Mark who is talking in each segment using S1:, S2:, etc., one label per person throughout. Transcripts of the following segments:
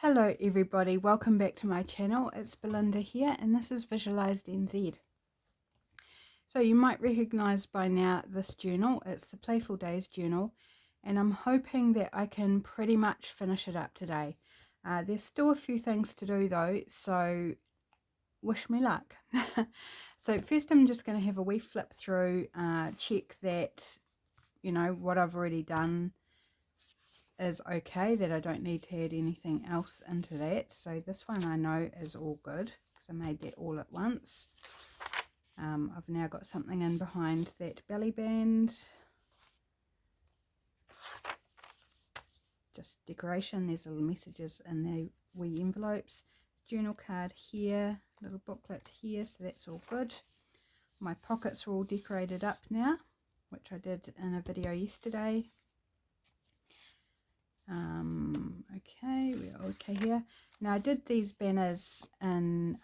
S1: Hello everybody, welcome back to my channel. It's Belinda here and this is Visualized NZ. So you might recognize by now this journal. It's the Playful Days journal and I'm hoping that I can pretty much finish it up today. There's still a few things to do though, so wish me luck. So first I'm just going to have a wee flip through, check that what I've already done is okay, that I don't need to add anything else into that. So this one I know is all good because I made that all at once. I've now got something in behind that belly band, just decoration. There's little messages in the wee envelopes, journal card here, little booklet here, so that's all good. My pockets are all decorated up now, which I did in a video yesterday. Okay, we're okay here. Now I did these banners in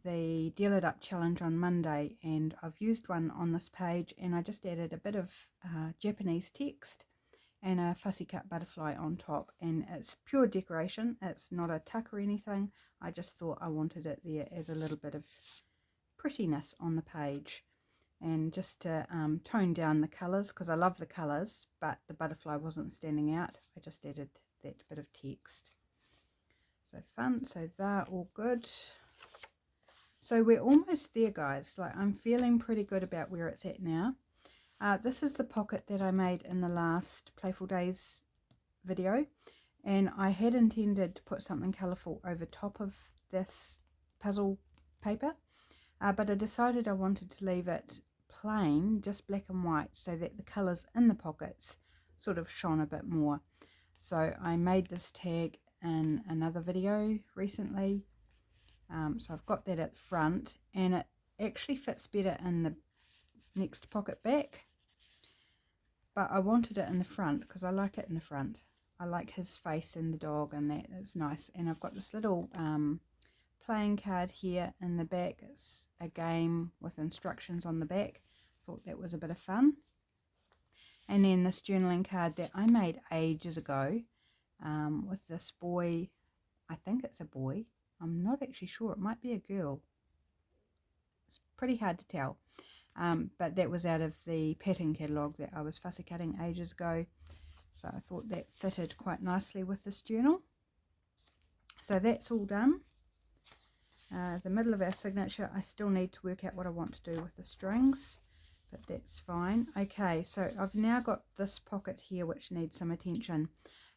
S1: the Deal It Up challenge on Monday, and I've used one on this page, and I just added a bit of Japanese text and a fussy cut butterfly on top, and it's pure decoration. It's not a tuck or anything. I just thought I wanted it there as a little bit of prettiness on the page. And just to tone down the colours, because I love the colours, but the butterfly wasn't standing out, I just added that bit of text. So fun. So they're all good. So we're almost there, guys. Like, I'm feeling pretty good about where it's at now. This is the pocket that I made in the last Playful Days video, and I had intended to put something colourful over top of this puzzle paper. But I decided I wanted to leave it plain, just black and white, so that the colours in the pockets sort of shone a bit more. So I made this tag in another video recently. So I've got that at the front, and it actually fits better in the next pocket back. But I wanted it in the front because I like it in the front. I like his face and the dog, and that is nice. And I've got this little playing card here in the back. It's a game with instructions on the back. Thought that was a bit of fun. And then this journaling card that I made ages ago with this boy. I think it's a boy. I'm not actually sure. It might be a girl. It's pretty hard to tell. But that was out of the pattern catalogue that I was fussy cutting ages ago. So I thought that fitted quite nicely with this journal. So that's all done. The middle of our signature, I still need to work out what I want to do with the strings, but that's fine. Okay, so I've now got this pocket here which needs some attention.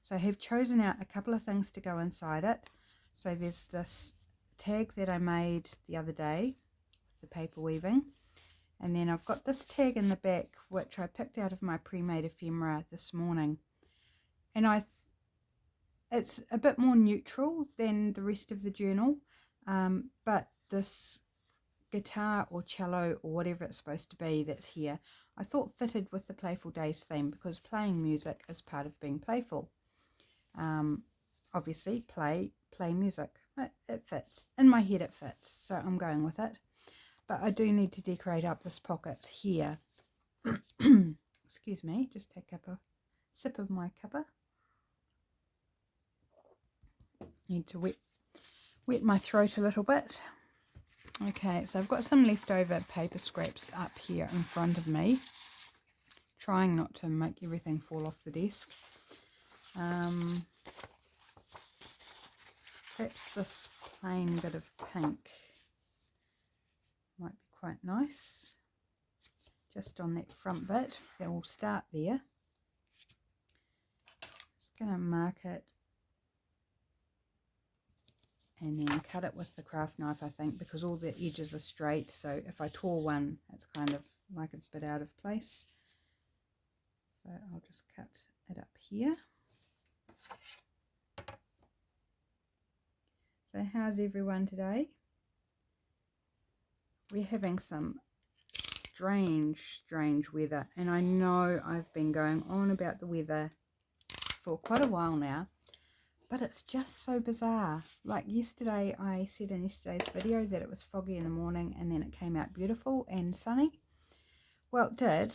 S1: So I have chosen out a couple of things to go inside it. So there's this tag that I made the other day with the paper weaving, and then I've got this tag in the back which I picked out of my pre-made ephemera this morning, and it's a bit more neutral than the rest of the journal. But this guitar or cello or whatever it's supposed to be that's here, I thought fitted with the Playful Days theme, because playing music is part of being playful. Obviously play music. It fits. In my head it fits, so I'm going with it. But I do need to decorate up this pocket here. Excuse me, just take up a sip of my cuppa. Need to wet my throat a little bit. Okay, so I've got some leftover paper scraps up here in front of me, trying not to make everything fall off the desk. Perhaps this plain bit of pink might be quite nice, just on that front bit. That will start there. Just going to mark it and then cut it with the craft knife, I think, because all the edges are straight, so if I tore one it's kind of like a bit out of place. So I'll just cut it up here. So how's everyone today? We're having some strange weather, and I know I've been going on about the weather for quite a while now, but it's just so bizarre. Like yesterday, I said in yesterday's video that it was foggy in the morning and then it came out beautiful and sunny. Well, it did,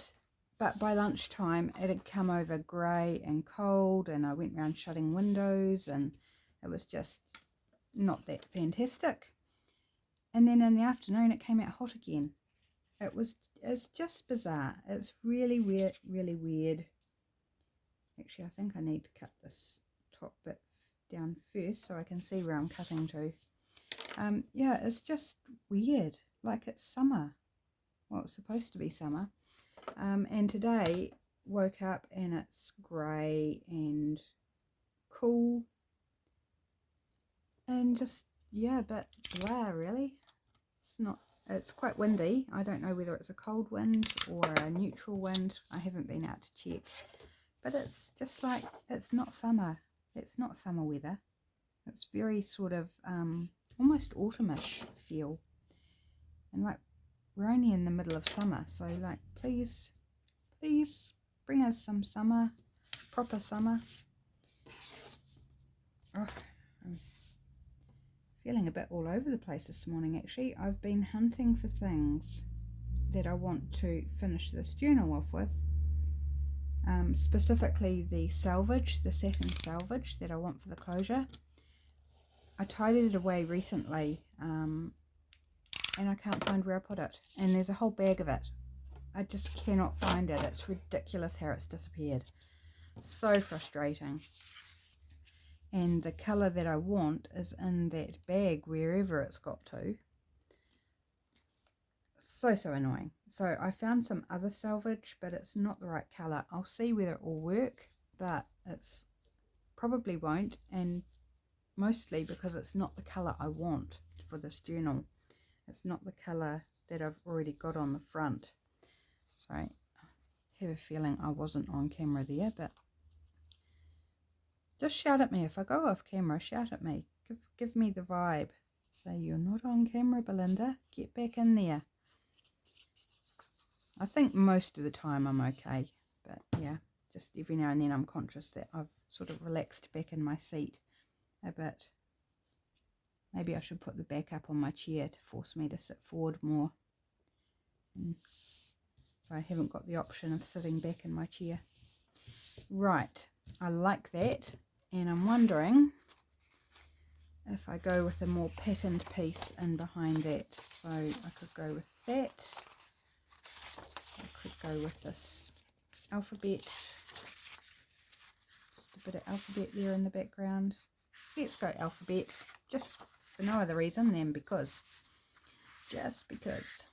S1: but by lunchtime it had come over grey and cold, and I went around shutting windows, and It was just not that fantastic. And then in the afternoon it came out hot again. It's just bizarre. It's really weird, really weird. Actually, I think I need to cut this top bit down first so I can see where I'm cutting to. Yeah, it's just weird, like it's summer. Well, it's supposed to be summer. And today woke up and it's grey and cool and just, yeah, a bit blah really. It's quite windy. I don't know whether it's a cold wind or a neutral wind. I haven't been out to check. But it's just like, it's not summer. It's not summer weather. It's very sort of almost autumnish feel. And like, we're only in the middle of summer. So like, please bring us some summer, proper summer. Oh, I'm feeling a bit all over the place this morning actually. I've been hunting for things that I want to finish this journal off with. Specifically the selvage, the satin selvage that I want for the closure. I tidied it away recently and I can't find where I put it. And there's a whole bag of it. I just cannot find it. It's ridiculous how it's disappeared. So frustrating. And the colour that I want is in that bag wherever it's got to. So annoying. So I found some other selvage, but it's not the right colour. I'll see whether it will work, but it's probably won't, and mostly because it's not the colour I want for this journal. It's not the colour that I've already got on the front. So I have a feeling I wasn't on camera there, but just shout at me if I go off camera. Shout at me. Give me the vibe. Say you're not on camera, Belinda. Get back in there. I think most of the time I'm okay, but yeah, just every now and then I'm conscious that I've sort of relaxed back in my seat a bit. Maybe I should put the back up on my chair to force me to sit forward more. So I haven't got the option of sitting back in my chair. Right, I like that, and I'm wondering if I go with a more patterned piece in behind that. So I could go with that. I could go with this alphabet, just a bit of alphabet there in the background. Let's go alphabet, just for no other reason than because, just because.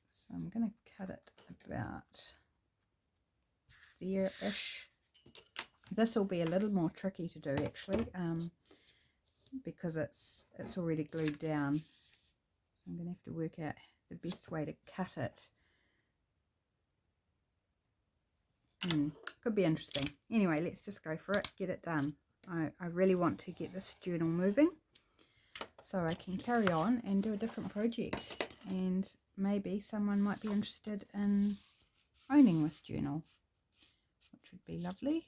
S1: So I'm going to cut it about there-ish. This will be a little more tricky to do actually, because it's already glued down. So I'm going to have to work out the best way to cut it. Could be interesting. Anyway, let's just go for it, get it done. I really want to get this journal moving so I can carry on and do a different project, and maybe someone might be interested in owning this journal, which would be lovely.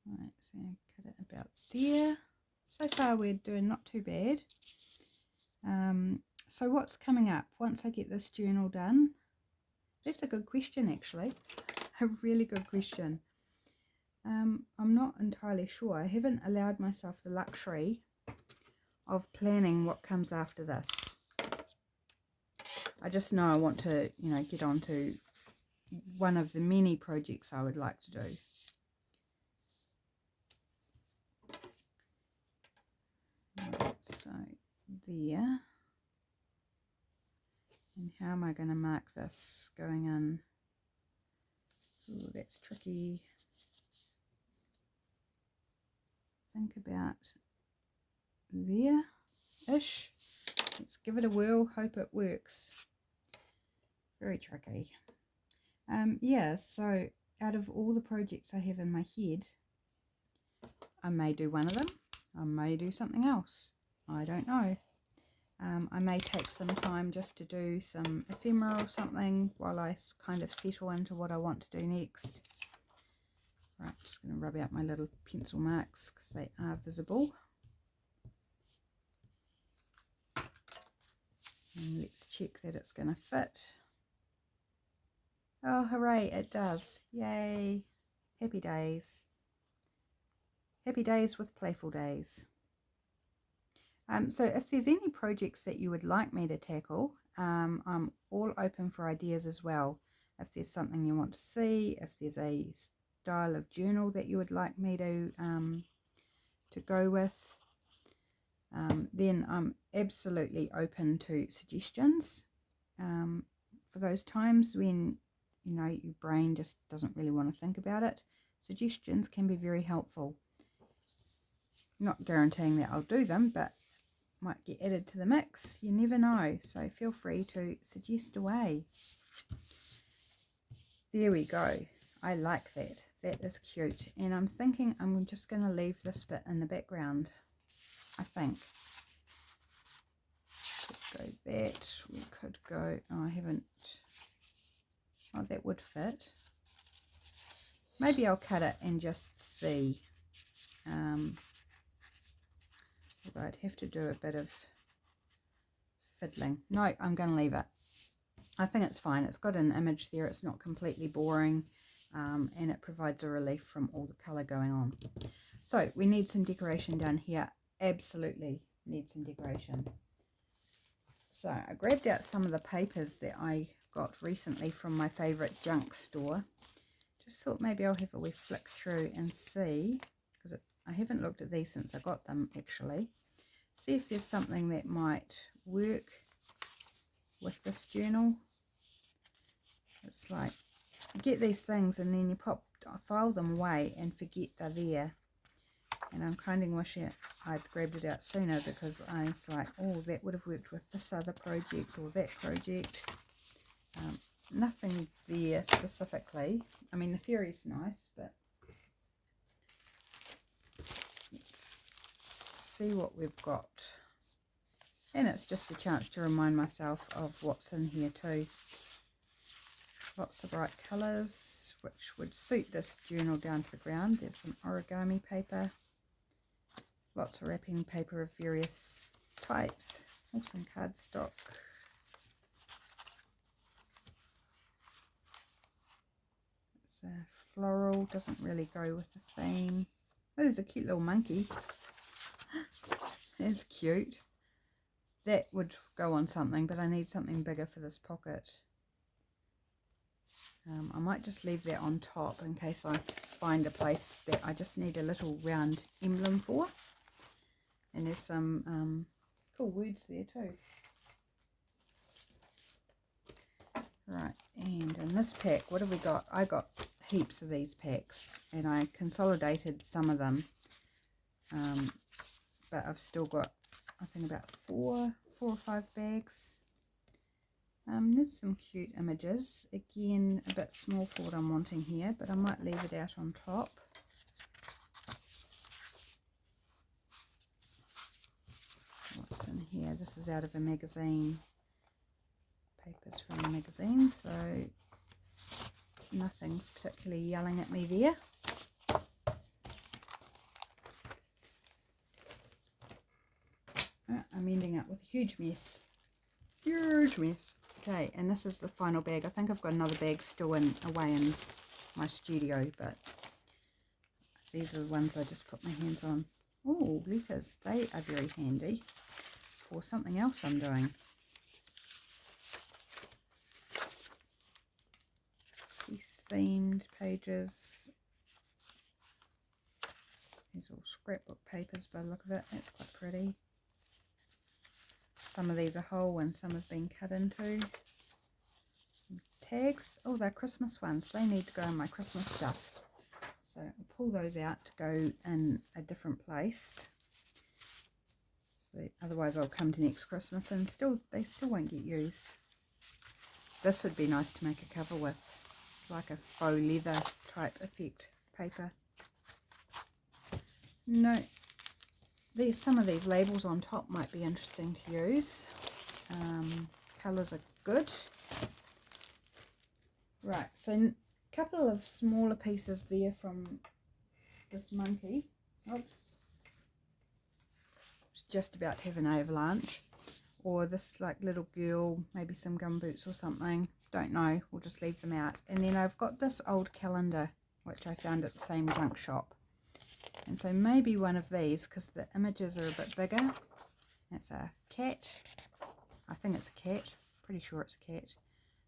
S1: Right, so cut it about there. So far we're doing not too bad. So what's coming up once I get this journal done? That's a good question actually, a really good question. I'm not entirely sure. I haven't allowed myself the luxury of planning what comes after this. I just know I want to, get on to one of the many projects I would like to do. Right, so there. And how am I going to mark this going in? Ooh, that's tricky. Think about there-ish. Let's give it a whirl, hope it works. Very tricky. Yeah, so out of all the projects I have in my head, I may do one of them. I may do something else. I don't know. I may take some time just to do some ephemera or something while I kind of settle into what I want to do next. Right, just going to rub out my little pencil marks because they are visible. And let's check that it's going to fit. Oh, hooray, it does. Yay. Happy days. Happy days with Playful Days. So if there's any projects that you would like me to tackle, I'm all open for ideas as well. If there's something you want to see, if there's a style of journal that you would like me to go with, then I'm absolutely open to suggestions. For those times when, you know, your brain just doesn't really want to think about it, suggestions can be very helpful. Not guaranteeing that I'll do them, but might get added to the mix. You never know. So feel free to suggest away. There we go. I like that. That is cute. And I'm thinking I'm just going to leave this bit in the background, I think. Could go that. We could go... Oh, I haven't... Oh, that would fit. Maybe I'll cut it and just see. Although I'd have to do a bit of fiddling. No, I'm going to leave it. I think it's fine. It's got an image there. It's not completely boring, and it provides a relief from all the colour going on. So we need some decoration down here. Absolutely need some decoration. So I grabbed out some of the papers that I got recently from my favourite junk store. Just thought maybe I'll have a wee flick through and see, because I haven't looked at these since I got them actually. See if there's something that might work with this journal. It's like you get these things and then you file them away and forget they're there. And I'm kind of wishing I'd grabbed it out sooner, because I was like, oh, that would have worked with this other project or that project. Nothing there specifically. I mean, the fairy's nice, but let's see what we've got. And it's just a chance to remind myself of what's in here too. Lots of bright colours, which would suit this journal down to the ground. There's some origami paper. Lots of wrapping paper of various types. Oh, some cardstock. It's a floral, doesn't really go with the theme. Oh, there's a cute little monkey. It's cute. That would go on something, but I need something bigger for this pocket. I might just leave that on top in case I find a place that I just need a little round emblem for. And there's some cool words there too. Right, and in this pack, what have we got? I got heaps of these packs, and I consolidated some of them. But I've still got, I think, about four or five bags. There's some cute images. Again, a bit small for what I'm wanting here, but I might leave it out on top. What's in here? This is out of a magazine. Papers from a magazine, so nothing's particularly yelling at me there. I'm ending up with a huge mess. Huge mess. Okay, and this is the final bag. I think I've got another bag still away in my studio, but these are the ones I just put my hands on. Oh, letters. They are very handy for something else I'm doing. These themed pages. These are all scrapbook papers by the look of it. That's quite pretty. Some of these are whole and some have been cut into. Some tags. Oh, they're Christmas ones. They need to go in my Christmas stuff. So I'll pull those out to go in a different place. So otherwise I'll come to next Christmas and they still won't get used. This would be nice to make a cover with. It's like a faux leather type effect paper. No. Some of these labels on top might be interesting to use. Colours are good. Right, so a couple of smaller pieces there from this monkey. Oops. It's just about to have an avalanche. Or this like little girl, maybe some gumboots or something. Don't know, we'll just leave them out. And then I've got this old calendar which I found at the same junk shop. And so maybe one of these, because the images are a bit bigger. It's a cat. I think it's a cat. Pretty sure it's a cat.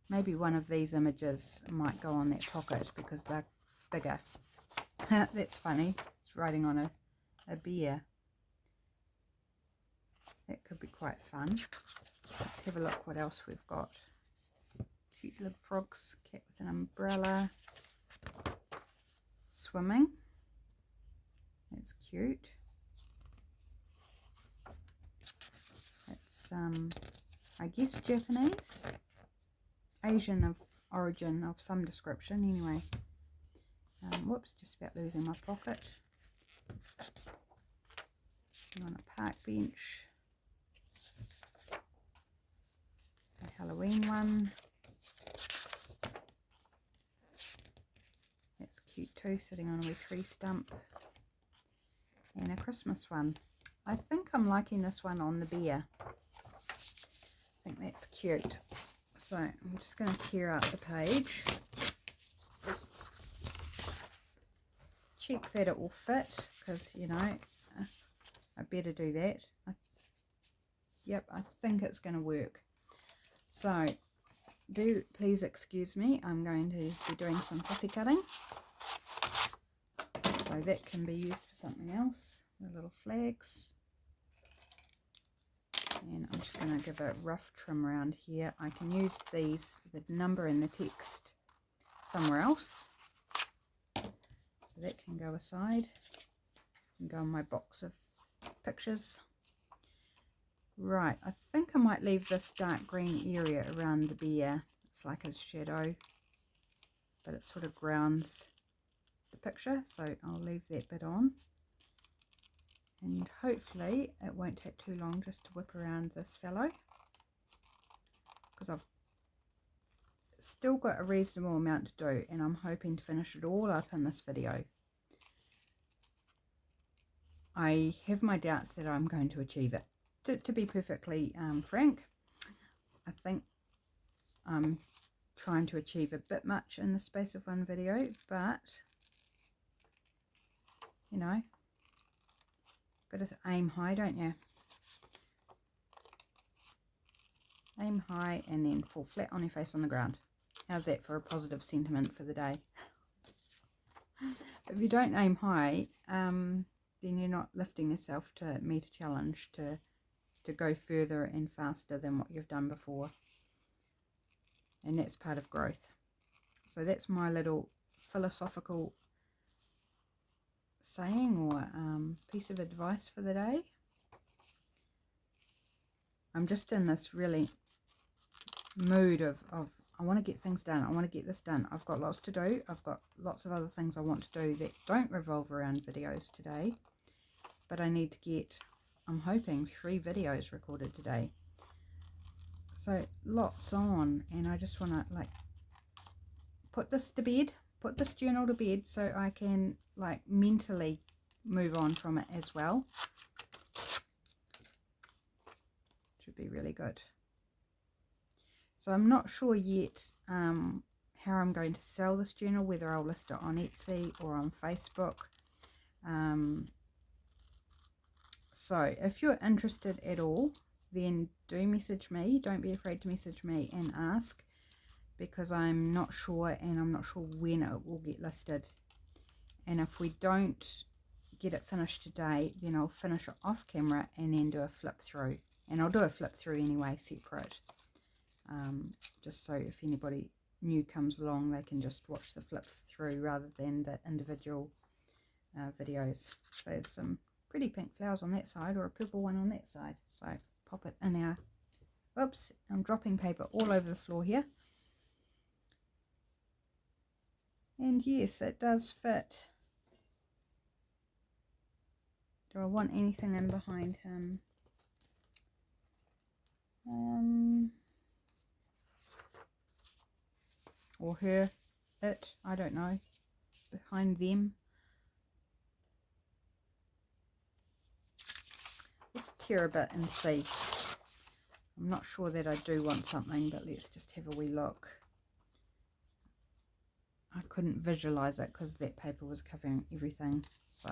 S1: Maybe one of these images might go on that pocket because they're bigger. That's funny. It's riding on a bear. That could be quite fun. Let's have a look what else we've got. Cute little frogs, cat with an umbrella, swimming. That's cute. It's I guess Japanese, Asian of origin of some description. Anyway, whoops, just about losing my pocket. On a park bench. A Halloween one. That's cute too, sitting on a wee tree stump. And a Christmas one. I think I'm liking this one on the bear. I think that's cute. So I'm just going to tear out the page. Check that it will fit, because, you know, I better do that. Yep, I think it's going to work. So, do please excuse me. I'm going to be doing some fussy cutting. So that can be used for something else. The little flags. And I'm just going to give a rough trim around here. I can use these, the number and the text, somewhere else. So that can go aside and go in my box of pictures. Right, I think I might leave this dark green area around the bear. It's like his shadow, but it sort of grounds the picture, so I'll leave that bit on. And hopefully it won't take too long just to whip around this fellow, because I've still got a reasonable amount to do, and I'm hoping to finish it all up in this video. I have my doubts that I'm going to achieve it. To be perfectly frank, I think I'm trying to achieve a bit much in the space of one video, but, you know, got to aim high, don't you? Aim high and then fall flat on your face on the ground. How's that for a positive sentiment for the day? If you don't aim high, then you're not lifting yourself to meet a challenge to go further and faster than what you've done before. And that's part of growth. So that's my little philosophical saying or piece of advice for the day. I'm just in this really mood of I want to get things done. I want to get this done. I've got lots to do. I've got lots of other things I want to do that don't revolve around videos today. But I need to get, I'm hoping, 3 videos recorded today. So lots on, and I just want to like put this to bed, put this journal to bed, so I can like mentally move on from it as well. Should be really good. So I'm not sure yet how I'm going to sell this journal, whether I'll list it on Etsy or on Facebook. So if you're interested at all, then do message me. Don't be afraid to message me and ask, because I'm not sure, and I'm not sure when it will get listed. And if we don't get it finished today, then I'll finish it off camera and then do a flip through. And I'll do a flip through anyway, separate. Just so if anybody new comes along, they can just watch the flip through rather than the individual videos. So there's some pretty pink flowers on that side, or a purple one on that side. So pop it in our, oops, I'm dropping paper all over the floor here. And yes, it does fit. Do I want anything in behind him? Or her, it, I don't know, behind them. Let's tear a bit and see. I'm not sure that I do want something, but let's just have a wee look. I couldn't visualize it because that paper was covering everything. So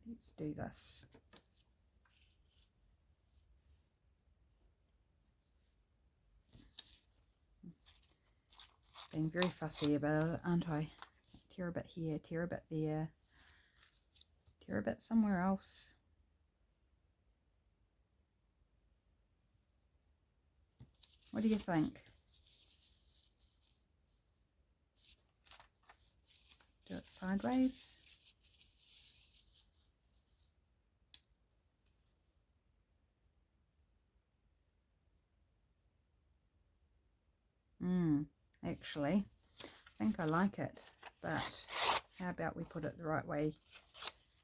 S1: let's do this. Being very fussy about it, aren't I? Tear a bit here, tear a bit there, tear a bit somewhere else. What do you think? Do it sideways. Actually, I think I like it, but how about we put it the right way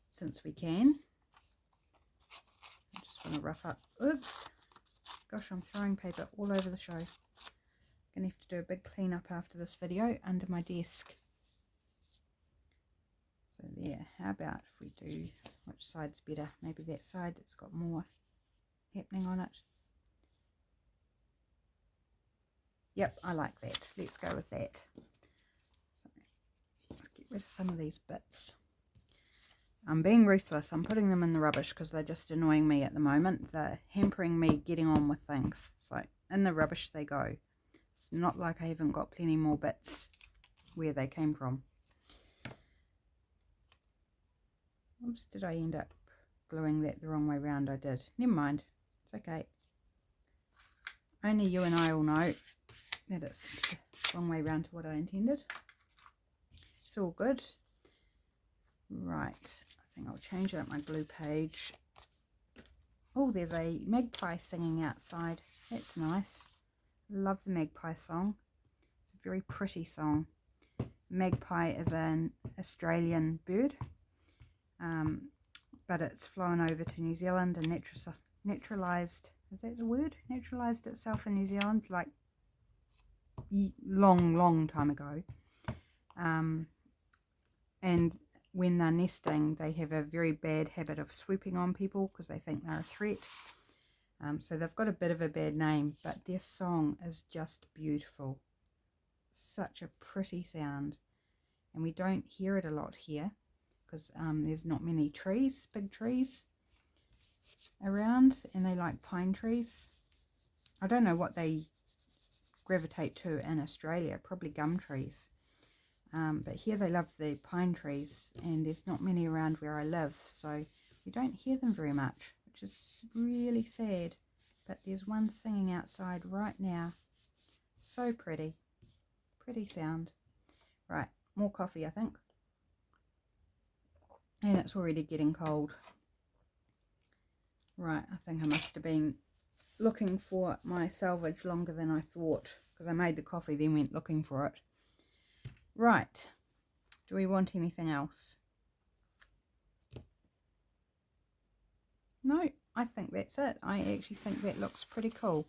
S1: since we can? I just want to rough up. Oops! Gosh, I'm throwing paper all over the show. Gonna have to do a big clean up after this video under my desk. So there, how about if we do, which side's better? Maybe that side that's got more happening on it. Yep, I like that. Let's go with that. So let's get rid of some of these bits. I'm being ruthless. I'm putting them in the rubbish because they're just annoying me at the moment. They're hampering me getting on with things. So in the rubbish they go. It's not like I haven't got plenty more bits where they came from. Oops, did I end up gluing that the wrong way round? I did. Never mind. It's okay. Only you and I will know that it's the wrong way round to what I intended. It's all good. Right. I think I'll change out my glue page. Oh, there's a magpie singing outside. That's nice. Love the magpie song. It's a very pretty song. Magpie is an Australian bird, but it's flown over to New Zealand and naturalized, is that the word? Naturalized itself in New Zealand like long time ago. And when they're nesting, they have a very bad habit of swooping on people because they think they're a threat. So they've got a bit of a bad name, but their song is just beautiful. Such a pretty sound. And we don't hear it a lot here because there's not many trees, big trees around, and they like pine trees. I don't know what they gravitate to in Australia, probably gum trees. But here they love the pine trees, and there's not many around where I live, so we don't hear them very much, which is really sad. But there's one singing outside right now. So pretty. Pretty sound. Right, more coffee I think. And it's already getting cold. Right, I think I must have been looking for my salvage longer than I thought, because I made the coffee then went looking for it. Right, do we want anything else? No, I think that's it. I actually think that looks pretty cool.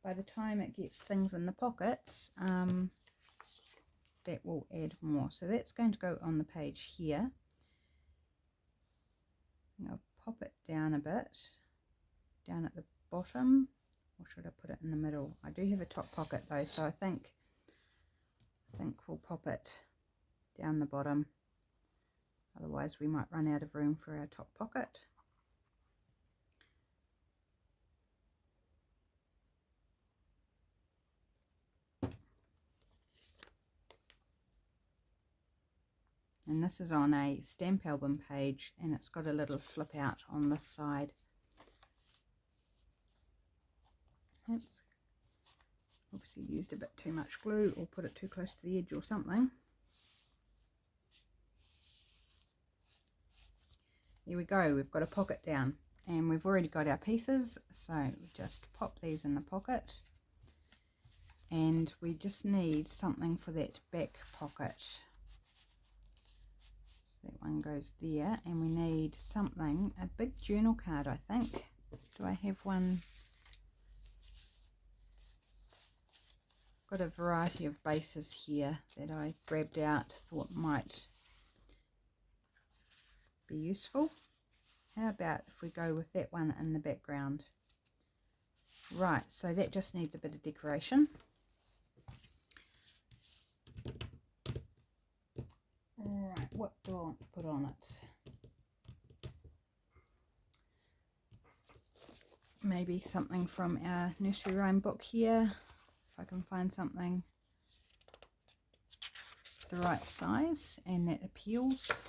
S1: By the time it gets things in the pockets, that will add more. So that's going to go on the page here. I'll pop it down a bit, down at the bottom, or should I put it in the middle? I do have a top pocket though, so I think we'll pop it down the bottom. Otherwise we might run out of room for our top pocket. And this is on a stamp album page, and it's got a little flip out on this side. Oops. Obviously used a bit too much glue or put it too close to the edge or something. Here we go, we've got a pocket down, and we've already got our pieces, so we just pop these in the pocket. And we just need something for that back pocket. That one goes there, and we need something, a big journal card I think. Do I have one? Got a variety of bases here that I grabbed out, thought might be useful. How about if we go with that one in the background? Right, so that just needs a bit of decoration. Alright, what do I want to put on it? Maybe something from our nursery rhyme book here, if I can find something the right size and that appeals.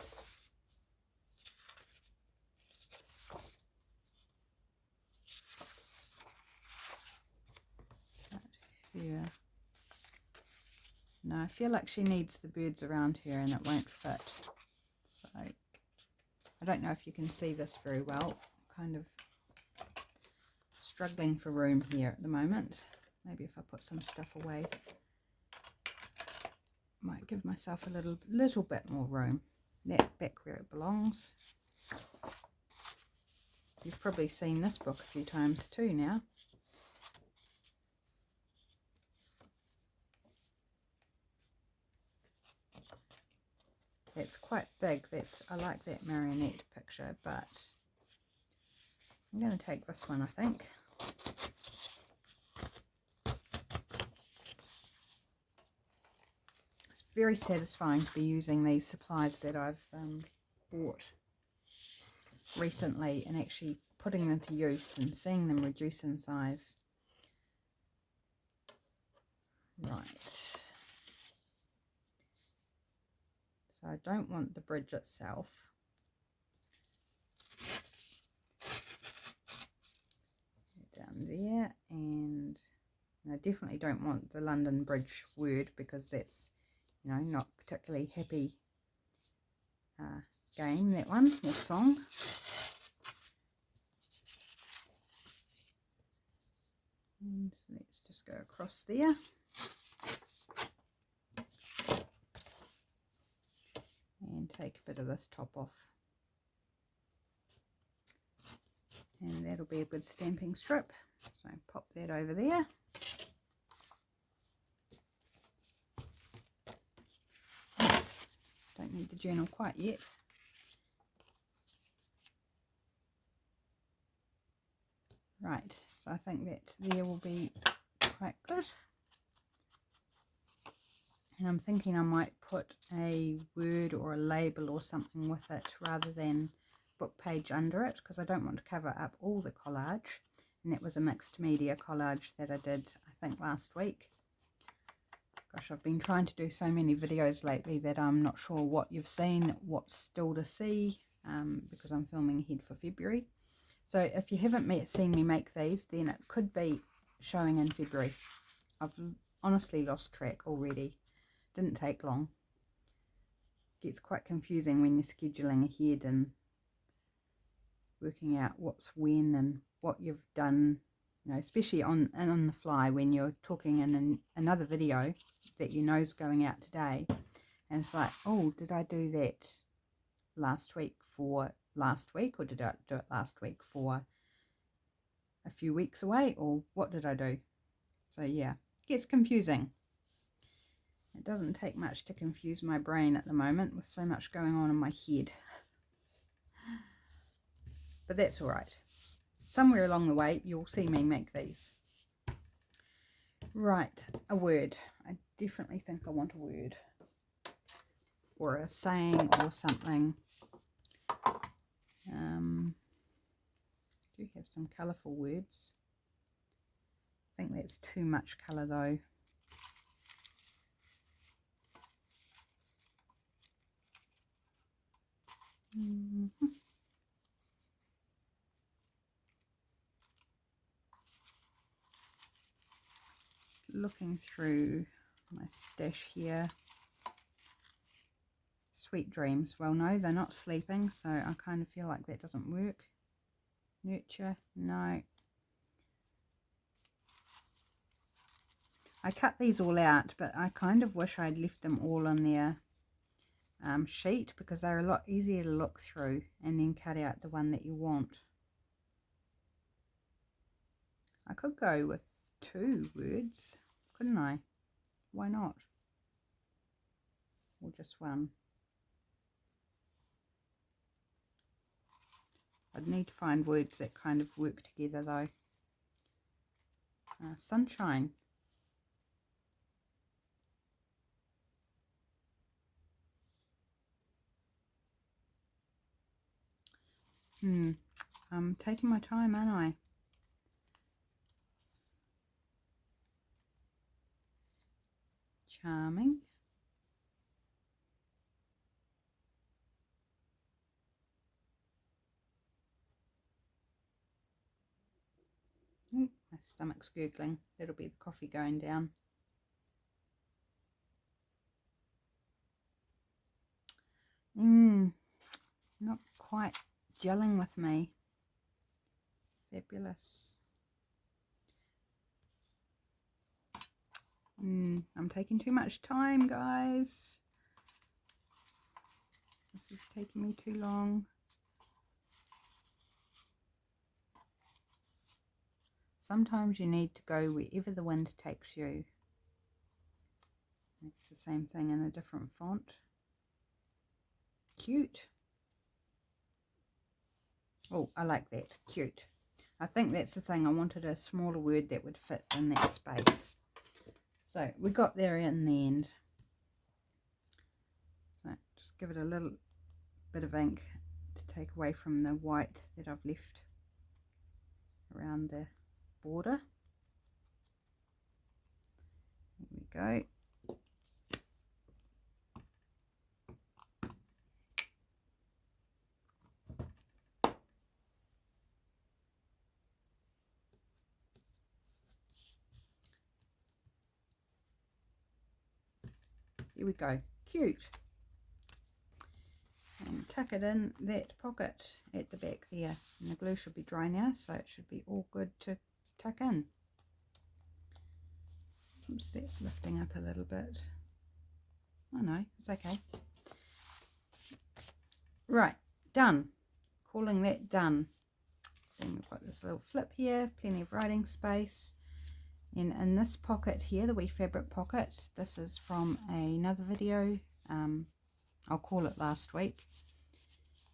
S1: Here. No, I feel like she needs the birds around here and it won't fit. So I don't know if you can see this very well. I'm kind of struggling for room here at the moment. Maybe if I put some stuff away, might give myself a little bit more room. That back where it belongs. You've probably seen this book a few times too now. It's quite big. I like that marionette picture, but I'm going to take this one, I think. It's very satisfying to be using these supplies that I've bought recently and actually putting them to use and seeing them reduce in size. Right. So I don't want the bridge itself. Down there, and I definitely don't want the London Bridge word because that's, you know, not particularly happy game, that one, or song. And so let's just go across there. And take a bit of this top off. And that'll be a good stamping strip. So pop that over there. Oops, don't need the journal quite yet. Right, so I think that there will be quite good. And I'm thinking I might put a word or a label or something with it rather than book page under it, because I don't want to cover up all the collage. And that was a mixed media collage that I did, I think, last week. Gosh, I've been trying to do so many videos lately that I'm not sure what you've seen, what's still to see, because I'm filming ahead for February. So if you haven't seen me make these, then it could be showing in February. I've honestly lost track already. Didn't take long. Gets quite confusing when you're scheduling ahead and working out what's when and what you've done, you know, especially on the fly when you're talking in another video that you know's going out today, and it's like, oh, did I do that last week for last week, or did I do it last week for a few weeks away, or what did I do? So yeah, it gets confusing. It doesn't take much to confuse my brain at the moment with so much going on in my head. But that's all right. Somewhere along the way, you'll see me make these. Right, a word. I definitely think I want a word. Or a saying or something. Do have some colourful words. I think that's too much colour though. Looking through my stash here. Sweet dreams. Well, no, they're not sleeping, so I kind of feel like that doesn't work. Nurture, no. I cut these all out, but I kind of wish I'd left them all on their sheet, because they're a lot easier to look through and then cut out the one that you want. I could go with 2 words, couldn't I? Why not? Or just one. I'd need to find words that kind of work together though. Sunshine. I'm taking my time, aren't I? Charming. Ooh, my stomach's gurgling. That'll be the coffee going down. Not quite gelling with me. Fabulous. I'm taking too much time, guys. This is taking me too long. Sometimes you need to go wherever the wind takes you. It's the same thing in a different font. Cute. Oh, I like that. Cute. I think that's the thing. I wanted a smaller word that would fit in that space. So we got there in the end. So just give it a little bit of ink to take away from the white that I've left around the border. There we go. Here we go. Cute. And tuck it in that pocket at the back there. And the glue should be dry now, so it should be all good to tuck in. Oops, that's lifting up a little bit. Oh no, it's okay. Right, done. Calling that done. Then we've got this little flip here, plenty of writing space. And in this pocket here, the wee fabric pocket, this is from another video. I'll call it last week.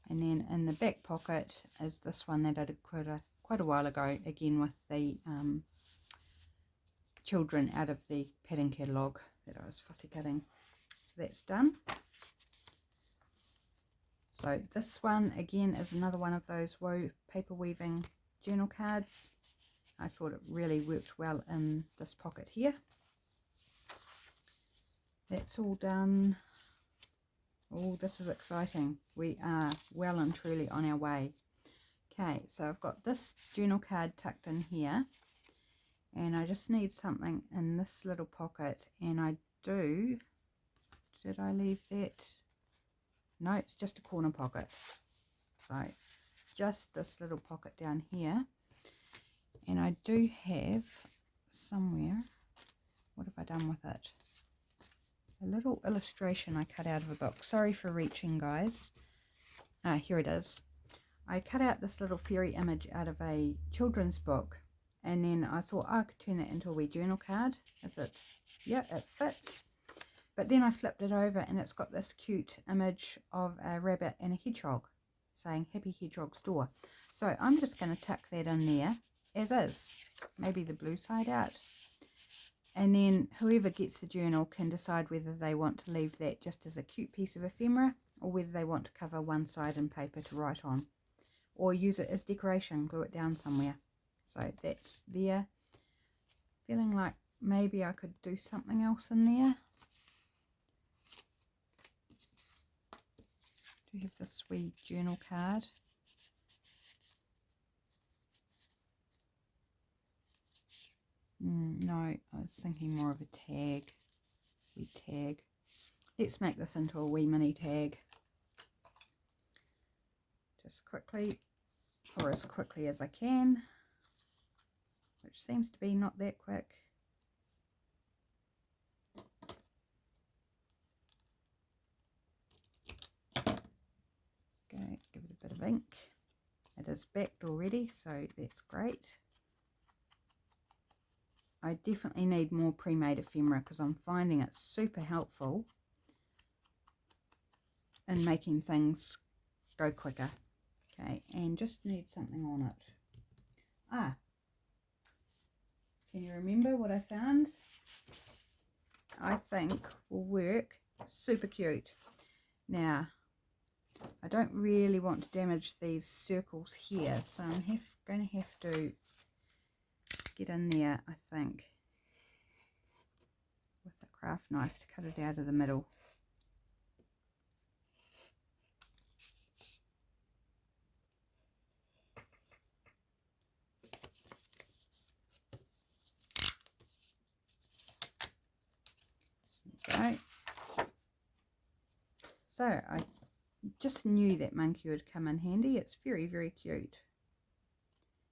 S1: And then in the back pocket is this one that I did quite a while ago, again with the children out of the pattern catalogue that I was fussy cutting. So that's done. So this one again is another one of those paper weaving journal cards. I thought it really worked well in this pocket here. That's all done. Oh, this is exciting. We are well and truly on our way. Okay, so I've got this journal card tucked in here. And I just need something in this little pocket. And I do. Did I leave that? No, it's just a corner pocket. So it's just this little pocket down here. And I do have somewhere, what have I done with it? A little illustration I cut out of a book. Sorry for reaching, guys. Ah, here it is. I cut out this little fairy image out of a children's book. And then I thought I could turn that into a wee journal card. Is it? Yeah, it fits. But then I flipped it over and it's got this cute image of a rabbit and a hedgehog saying Happy Hedgehog Store. So I'm just going to tuck that in there as is. Maybe the blue side out. And then whoever gets the journal can decide whether they want to leave that just as a cute piece of ephemera or whether they want to cover one side in paper to write on. Or use it as decoration, glue it down somewhere. So that's there. Feeling like maybe I could do something else in there. Do you have this wee journal card? No, I was thinking more of a tag. Wee tag. Let's make this into a wee mini tag. Just quickly, or as quickly as I can, which seems to be not that quick. Okay, give it a bit of ink. It is backed already, so that's great. I definitely need more pre-made ephemera because I'm finding it super helpful in making things go quicker. Okay, and just need something on it. Ah, can you remember what I found? I think will work. Super cute. Now, I don't really want to damage these circles here, so I'm going to have to get in there, I think, with a craft knife to cut it out of the middle. There we go. So I just knew that monkey would come in handy. It's very, very cute.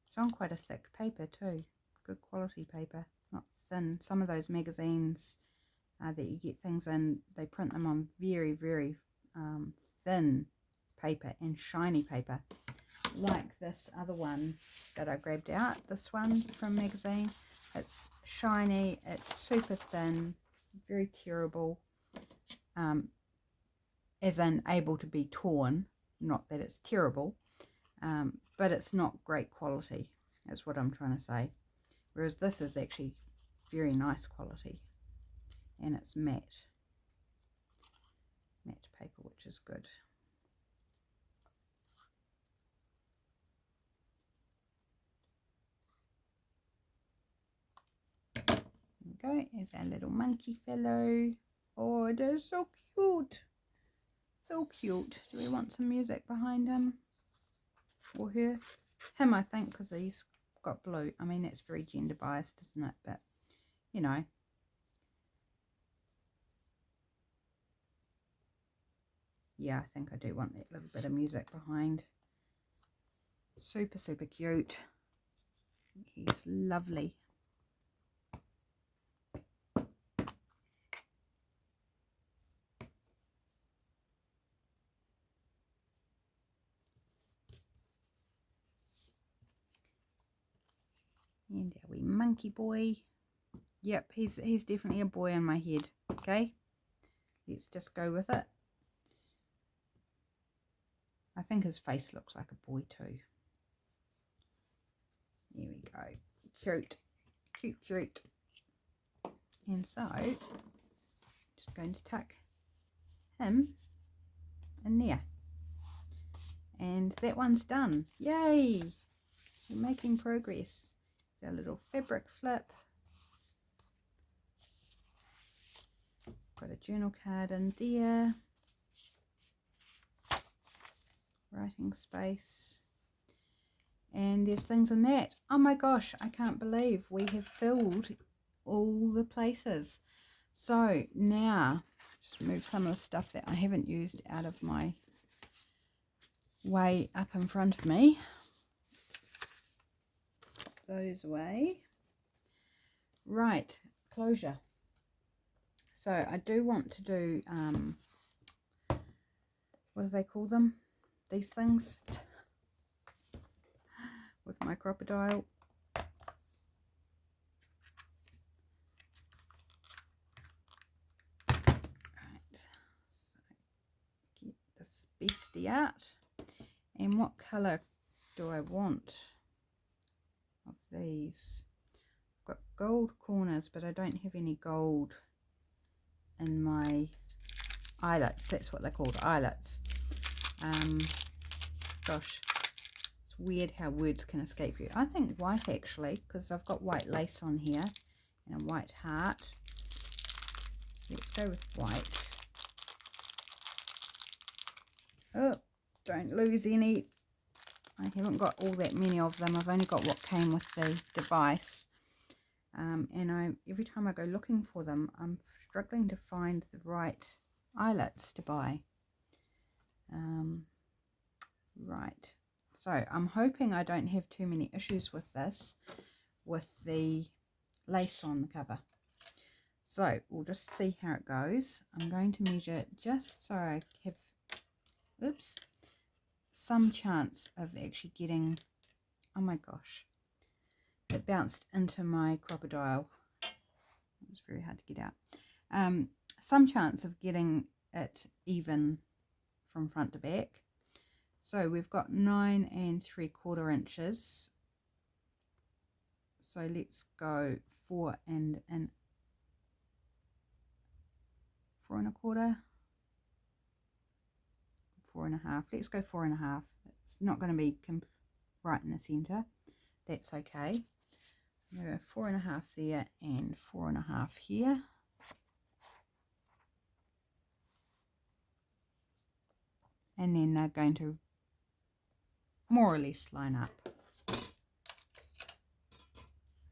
S1: It's on quite a thick paper too. Good quality paper, not thin. Some of those magazines that you get things in, they print them on very, very thin paper and shiny paper. Like this other one that I grabbed out, this one from magazine. It's shiny, it's super thin, very tearable, as in able to be torn, not that it's terrible, but it's not great quality, is what I'm trying to say. Whereas this is actually very nice quality, and it's matte paper, which is good. There we go, here's our little monkey fellow. Oh, it is so cute. So cute. Do we want some music behind him? Or her? Him, I think, because he's got blue. I mean, that's very gender biased, isn't it? But, you know. Yeah, I think I do want that little bit of music behind. Super, super cute. He's lovely. And our wee monkey boy. Yep, he's definitely a boy in my head. Okay, let's just go with it. I think his face looks like a boy too. There we go. Cute. Cute, cute. And so, just going to tuck him in there. And that one's done. Yay! We're making progress. It's our little fabric flip. Got a journal card in there. Writing space. And there's things in that. Oh my gosh, I can't believe we have filled all the places. So now, just move some of the stuff that I haven't used out of my way up in front of me. Pop those away. Right, closure. So I do want to do, what do they call them? These things. With my crocodile. Right, so get this beastie out. And what colour do I want of these? I've got gold corners, but I don't have any gold in my eyelets. That's what they're called, eyelets. Gosh. Weird how words can escape you. I think white actually, because I've got white lace on here and a white heart. So let's go with white. Oh, don't lose any. I haven't got all that many of them. I've only got what came with the device. And every time I go looking for them, I'm struggling to find the right eyelets to buy. Right. So I'm hoping I don't have too many issues with this, with the lace on the cover. So we'll just see how it goes. I'm going to measure just so I have, oops, some chance of actually getting, oh my gosh, it bounced into my crocodile. It was very hard to get out. Some chance of getting it even from front to back. So we've got 9 3/4 inches. So let's go 4 and 4 1/4, 4 1/2. Let's go 4 1/2. It's not going to be right in the center. That's okay. I'm going to go 4 1/2 there and 4 1/2 here. And then they're going to more or less line up.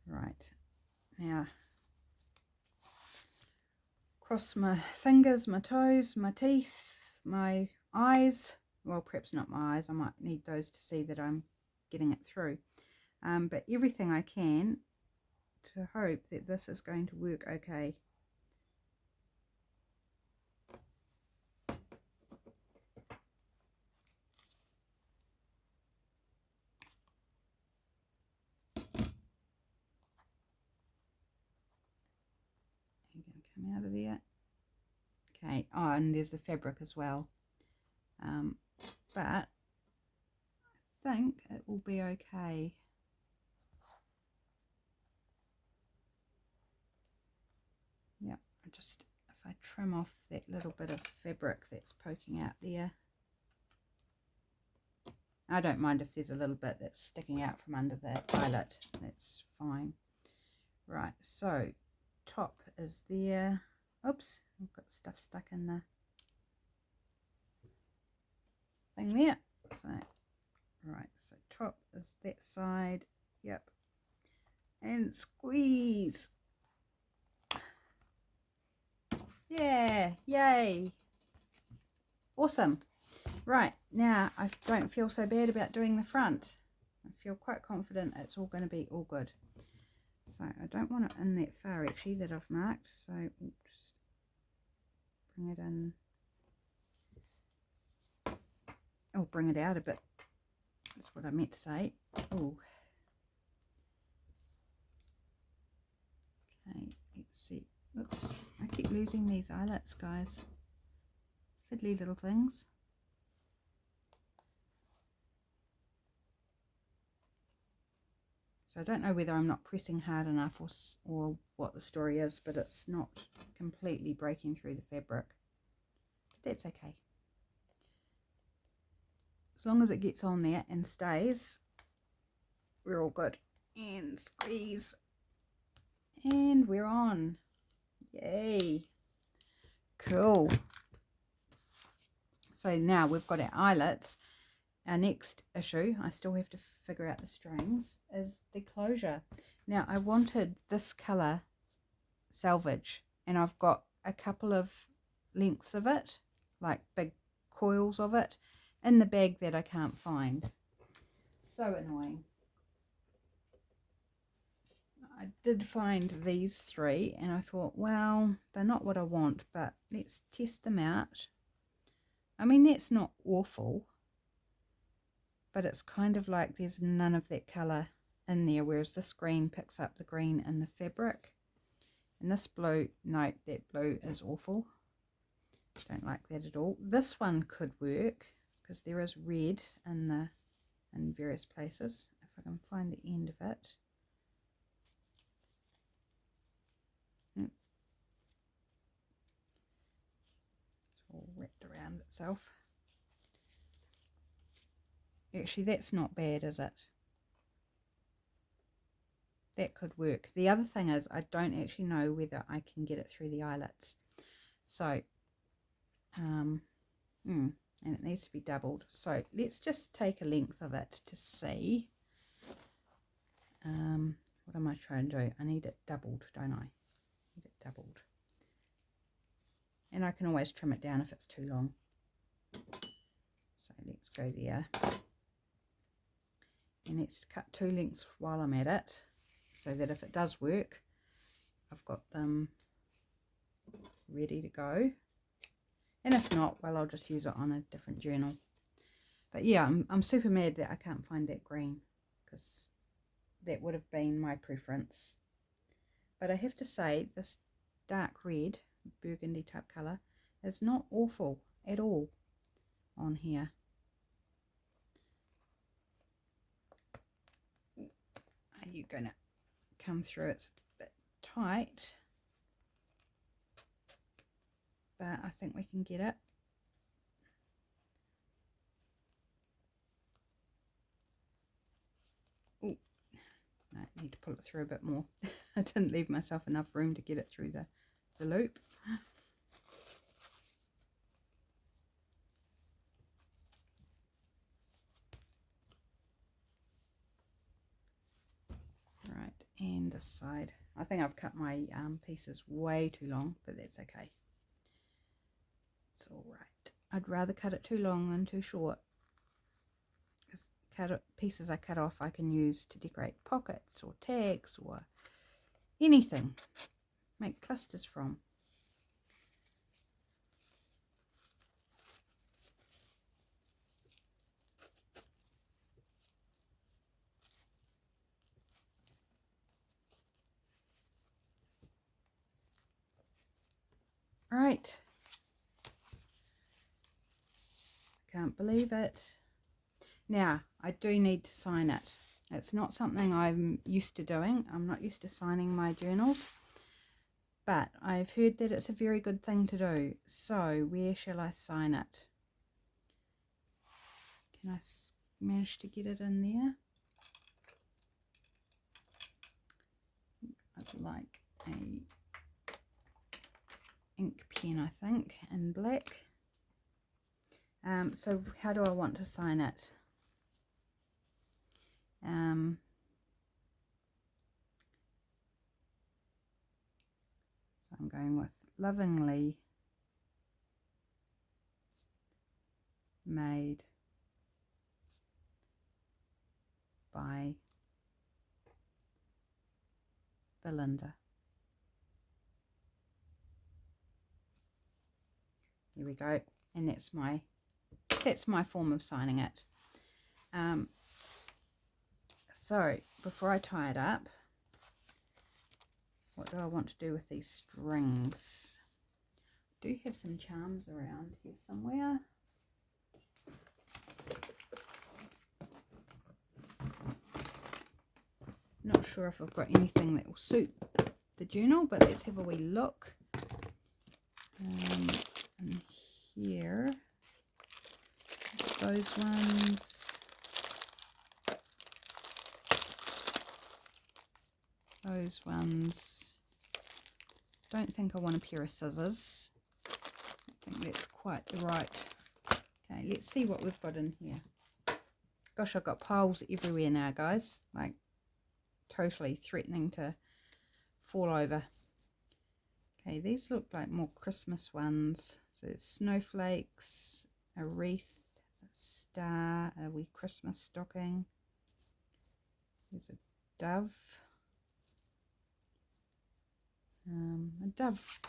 S1: Right, now cross my fingers, my toes, my teeth, my eyes. Well, perhaps not my eyes. I might need those to see that I'm getting it through. But everything I can to hope that this is going to work okay. You're going to come out of there. Okay, oh, and there's the fabric as well. But I think it will be okay. Yeah, if I trim off that little bit of fabric that's poking out there. I don't mind if there's a little bit that's sticking out from under the eyelet. That's fine. Right, so top is there. Oops, I've got stuff stuck in the thing there. So, right, so top is that side. Yep. And squeeze. Yeah, yay. Awesome. Right, now I don't feel so bad about doing the front. I feel quite confident it's all going to be all good. So I don't want it in that far actually that I've marked. So we'll just bring it in. Oh, bring it out a bit. That's what I meant to say. Oh. Okay, let's see. Oops, I keep losing these eyelets, guys. Fiddly little things. So I don't know whether I'm not pressing hard enough or what the story is, but it's not completely breaking through the fabric. But that's okay. As long as it gets on there and stays, we're all good. And squeeze. And we're on. Yay. Cool. So now we've got our eyelets. Our next issue, I still have to figure out the strings, is the closure. Now I wanted this colour selvage, and I've got a couple of lengths of it, like big coils of it, in the bag that I can't find. So annoying. I did find these 3 and I thought, well, they're not what I want, but let's test them out. I mean, that's not awful, but it's kind of like there's none of that colour in there, whereas this green picks up the green in the fabric. And this blue, no, that blue is awful. Don't like that at all. This one could work because there is red in various places. If I can find the end of it. It's all wrapped around itself. Actually, that's not bad, is it? That could work. The other thing is I don't actually know whether I can get it through the eyelets. So, and it needs to be doubled. So let's just take a length of it to see. What am I trying to do? I need it doubled, don't I? Need it doubled. And I can always trim it down if it's too long. So let's go there. And let's cut 2 lengths while I'm at it, so that if it does work, I've got them ready to go. And if not, well, I'll just use it on a different journal. But yeah, I'm super mad that I can't find that green, because that would have been my preference. But I have to say, this dark red, burgundy type colour, is not awful at all on here. going to come through. It's a bit tight, but I think we can get it. Oh, no, I need to pull it through a bit more. I didn't leave myself enough room to get it through the loop. Right, and this side. I think I've cut my pieces way too long, but that's okay. It's all right. I'd rather cut it too long than too short. Pieces I cut off I can use to decorate pockets or tags or anything. Make clusters from. Right. Can't believe it. Now, I do need to sign it. It's not something I'm used to doing. I'm not used to signing my journals, but I've heard that it's a very good thing to do. So, where shall I sign it? Can I manage to get it in there? I'd like a ink pen, I think, in black. So how do I want to sign it? So I'm going with lovingly made by Belinda. Here we go, and that's my form of signing it. So before I tie it up, what do I want to do with these strings? I do have some charms around here somewhere. Not sure if I've got anything that will suit the journal, but let's have a wee look. And here, those ones. Those ones. Don't think I want a pair of scissors. I think that's quite the right. Okay, let's see what we've got in here. Gosh, I've got piles everywhere now, guys. Like, totally threatening to fall over. Okay, these look like more Christmas ones. So it's snowflakes, a wreath, a star, a wee Christmas stocking. There's a dove. A dove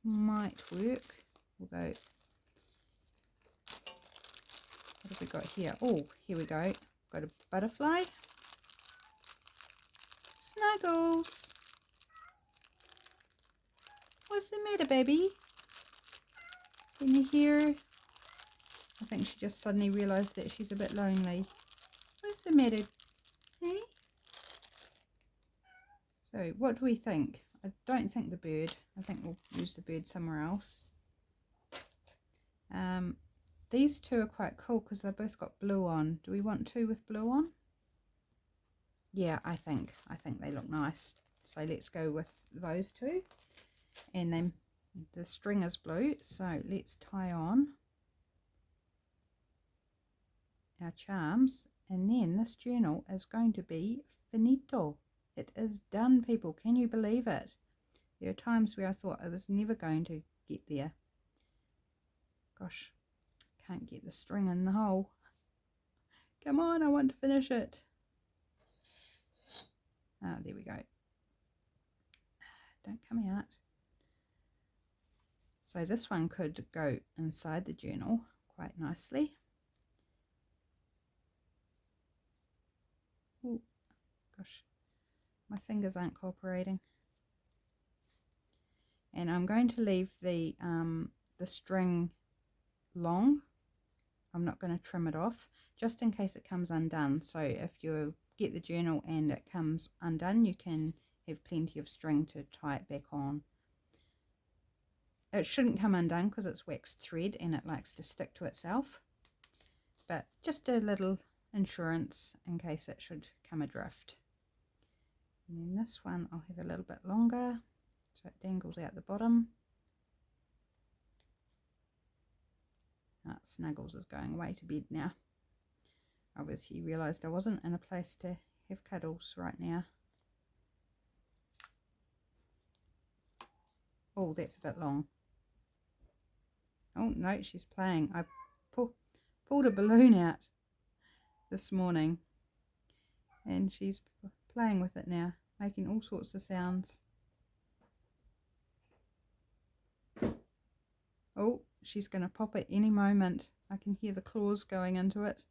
S1: might work. We'll go. What have we got here? Oh, here we go. Got a butterfly. Snuggles. What's the matter, baby? Can you hear? I think she just suddenly realised that she's a bit lonely. What's the matter? Hey? So, what do we think? I don't think the bird. I think we'll use the bird somewhere else. These two are quite cool because they've both got blue on. Do we want two with blue on? Yeah, I think they look nice. So let's go with those two. And then the string is blue, so let's tie on our charms, and then this journal is going to be finito. It is done, people. Can you believe it? There are times where I thought I was never going to get there. Gosh, can't get the string in the hole. Come on, I want to finish it. Ah, there we go. Don't come out. So this one could go inside the journal quite nicely. Oh, gosh, my fingers aren't cooperating. And I'm going to leave the string long. I'm not going to trim it off, just in case it comes undone. So if you're get the journal and it comes undone, you can have plenty of string to tie it back on. It shouldn't come undone because it's waxed thread and it likes to stick to itself, but just a little insurance in case it should come adrift. And then this one I'll have a little bit longer so it dangles out the bottom. Snuggles is going away to bed now. Obviously realised I wasn't in a place to have cuddles right now. Oh, that's a bit long. Oh no, she's playing. I pulled a balloon out this morning and she's playing with it now, making all sorts of sounds. Oh, she's going to pop at any moment. I can hear the claws going into it.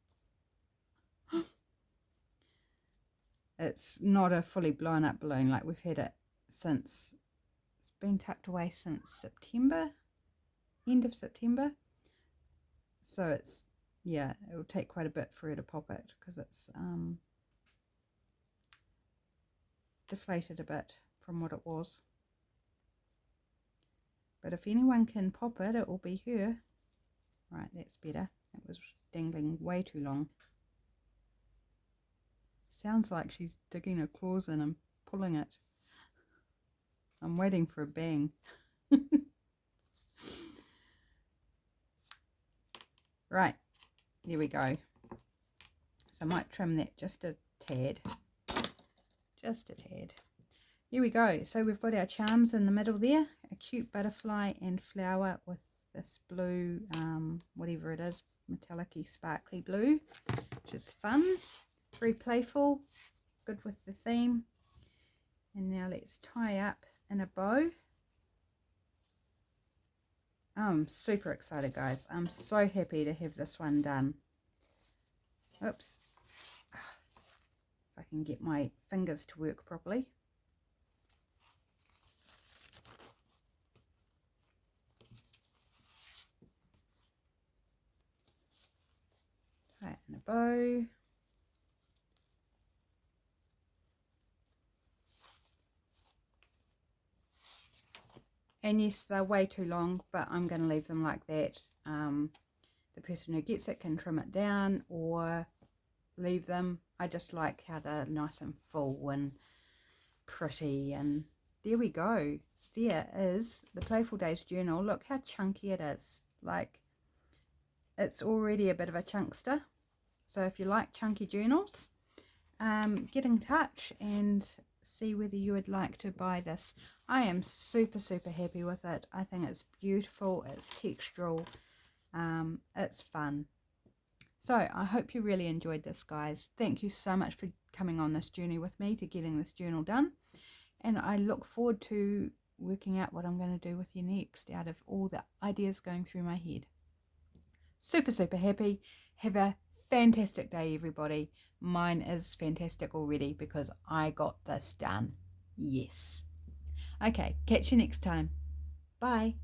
S1: It's not a fully blown up balloon, like we've had it since, it's been tucked away since September, end of September. So it's, yeah, it will take quite a bit for her to pop it because it's deflated a bit from what it was. But if anyone can pop it, it will be her. Right, that's better. It was dangling way too long. Sounds like she's digging her claws in and pulling it. I'm waiting for a bang. Right, there we go. So I might trim that just a tad. Just a tad. Here we go. So we've got our charms in the middle there. A cute butterfly and flower with this blue, whatever it is, metallic-y, sparkly blue, which is fun. Very playful, good with the theme. And now let's tie up in a bow. I'm super excited, guys. I'm so happy to have this one done. Oops. If I can get my fingers to work properly. Tie it in a bow. And yes, they're way too long, but I'm going to leave them like that. The person who gets it can trim it down or leave them. I just like how they're nice and full and pretty. And there we go. There is the Playful Days journal. Look how chunky it is. Like, it's already a bit of a chunkster. So if you like chunky journals, get in touch and see whether you would like to buy this. I am super happy with it. I think it's beautiful, it's textural, it's fun. So I hope you really enjoyed this, guys. Thank you so much for coming on this journey with me to getting this journal done, and I look forward to working out what I'm going to do with you next out of all the ideas going through my head. Super happy. Have a fantastic day, everybody. Mine is fantastic already because I got this done. Yes. Okay, catch you next time. Bye.